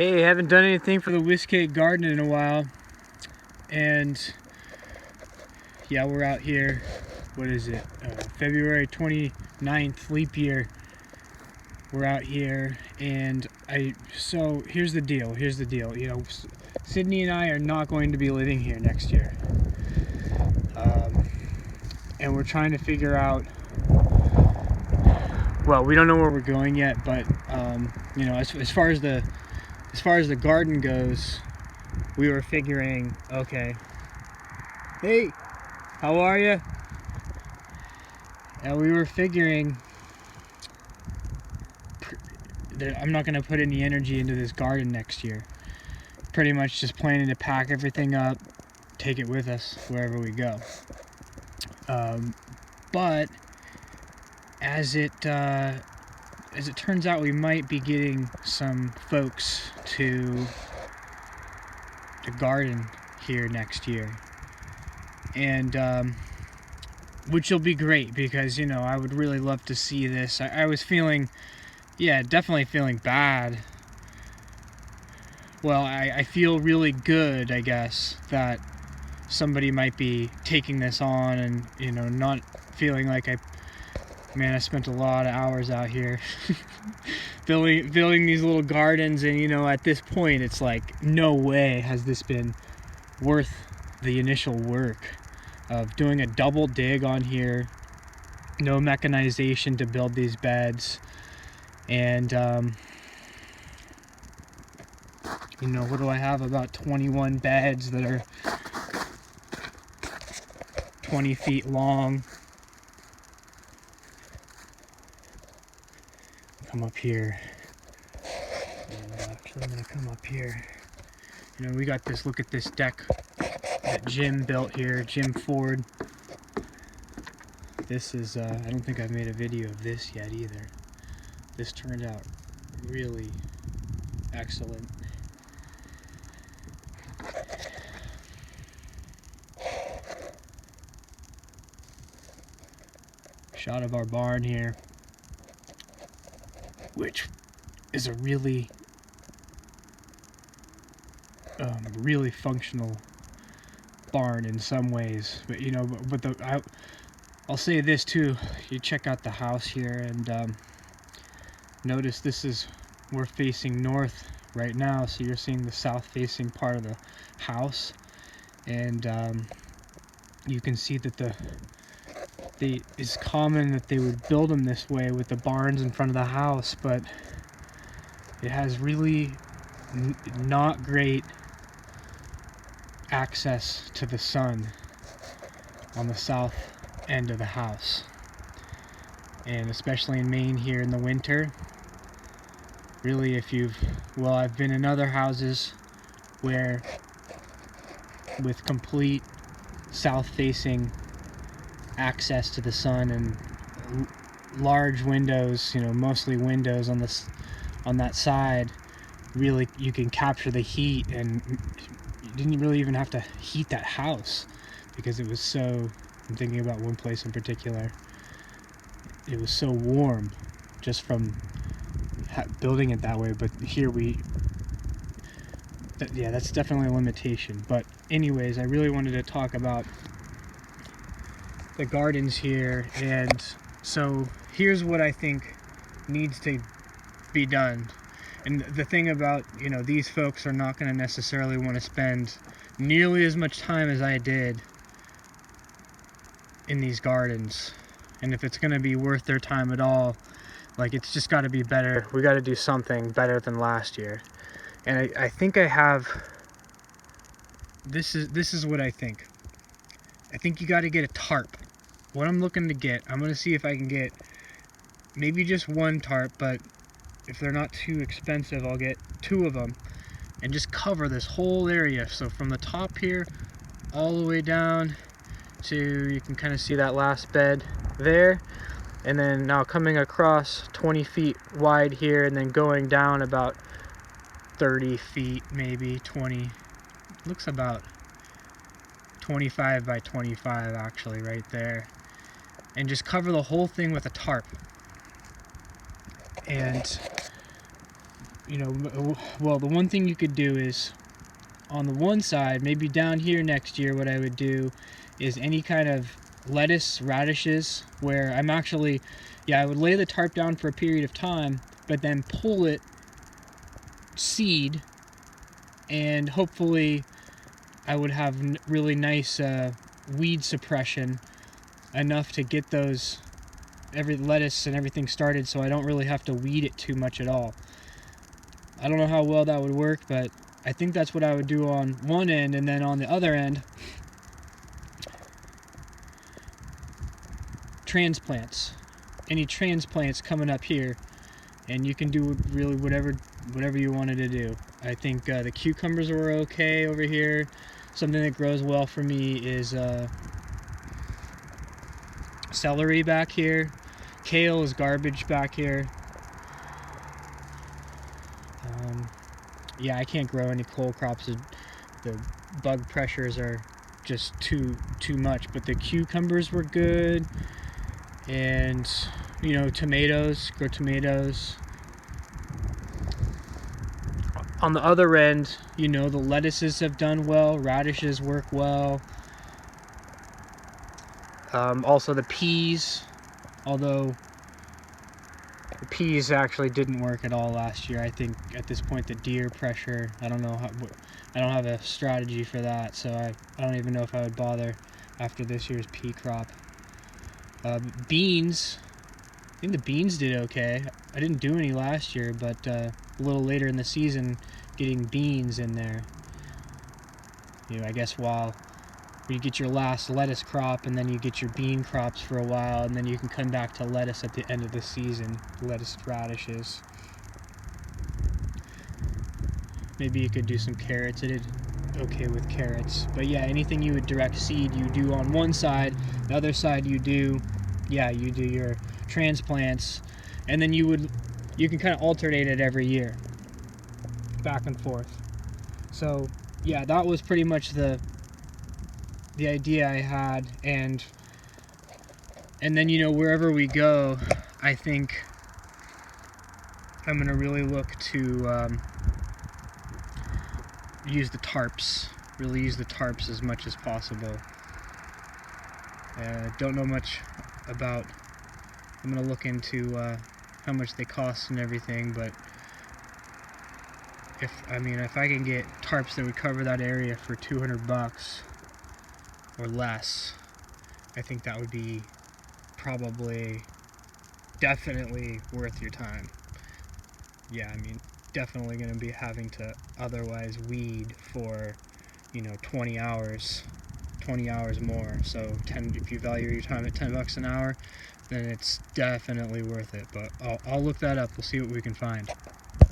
Hey, haven't done anything for the Whiskeag Garden in a while, and yeah, we're out here. What is it? February 29th, leap year. We're out here, and so here's the deal. You know, Sydney and I are not going to be living here next year, and we're trying to figure out. Well, we don't know where we're going yet, but you know, as far as the garden goes, we were figuring, okay, hey, how are you? And we were figuring that I'm not going to put any energy into this garden next year. Pretty much just planning to pack everything up, take it with us wherever we go. But as it turns out, we might be getting some folks to the garden here next year, and which will be great because, you know, I would really love to see this. I was feeling, yeah, definitely feeling bad. Well, I feel really good, I guess, that somebody might be taking this on and, you know, not feeling like I spent a lot of hours out here building these little gardens, and, you know, at this point it's like, no way has this been worth the initial work of doing a double dig on here, no mechanization to build these beds, and you know, what do I have? About 21 beds that are 20 feet long. Come up here. Actually, I'm gonna come up here. You know, we got this, look at this deck that Jim built here, Jim Ford. This is, I don't think I've made a video of this yet either. This turned out really excellent. Shot of our barn here, which is a really functional barn in some ways. But, you know, I'll say this too. You check out the house here, and notice we're facing north right now, so you're seeing the south facing part of the house, and you can see that it's common that they would build them this way with the barns in front of the house, but it has really not great access to the sun on the south end of the house, and especially in Maine here in the winter. Really, I've been in other houses where with complete south facing access to the sun and large windows, you know, mostly windows on that side, really you can capture the heat, and you didn't really even have to heat that house because it was so, I'm thinking about one place in particular, it was so warm just from building it that way. But here yeah, that's definitely a limitation. But anyways, I really wanted to talk about the gardens here, and so here's what I think needs to be done. And the thing about, you know, these folks are not going to necessarily want to spend nearly as much time as I did in these gardens, and if it's going to be worth their time at all, like, it's just got to be better. We got to do something better than last year. And I think I have, this is what I think. I think you got to get a tarp. What I'm looking to get, I'm going to see if I can get maybe just one tarp, but if they're not too expensive, I'll get 2 of them and just cover this whole area. So from the top here all the way down to, you can kind of see that last bed there, and then now coming across 20 feet wide here, and then going down about 30 feet, maybe 20, looks about 25 by 25 actually right there, and just cover the whole thing with a tarp. And well, the one thing you could do is, on the one side, maybe down here next year, what I would do is any kind of lettuce, radishes, where I'm actually, I would lay the tarp down for a period of time, but then pull it, seed, and hopefully I would have really nice weed suppression, enough to get those, every lettuce and everything started, so I don't really have to weed it too much at all. I don't know how well that would work, but I think that's what I would do on one end, and then on the other end, transplants. Any transplants coming up here, and you can do really whatever you wanted to do. I think the cucumbers were okay over here. Something that grows well for me is celery back here. Kale is garbage back here. Yeah, I can't grow any cole crops. The bug pressures are just too much. But the cucumbers were good, and tomatoes. Grow tomatoes. On the other end, the lettuces have done well. Radishes work well. Also the peas, although the peas actually didn't work at all last year. I think at this point the deer pressure, I don't know how, I don't have a strategy for that, so I don't even know if I would bother after this year's pea crop. Beans, I think the beans did okay. I didn't do any last year, but a little later in the season, getting beans in there. I guess while you get your last lettuce crop, and then you get your bean crops for a while, and then you can come back to lettuce at the end of the season, lettuce, radishes. Maybe you could do some carrots. I did okay with carrots. But yeah, anything you would direct seed, you do on one side. The other side you do your transplants, and then you can kind of alternate it every year, back and forth. So yeah, that was pretty much the idea I had, and then wherever we go, I think I'm gonna really look to use the tarps. Really use the tarps as much as possible. Don't know much about. I'm gonna look into how much they cost and everything, but if I can get tarps that would cover that area for $200 or less, I think that would be probably definitely worth your time. Yeah, definitely going to be having to otherwise weed for 20 hours more. So if you value your time at $10 an hour, then it's definitely worth it. But I'll look that up. We'll see what we can find.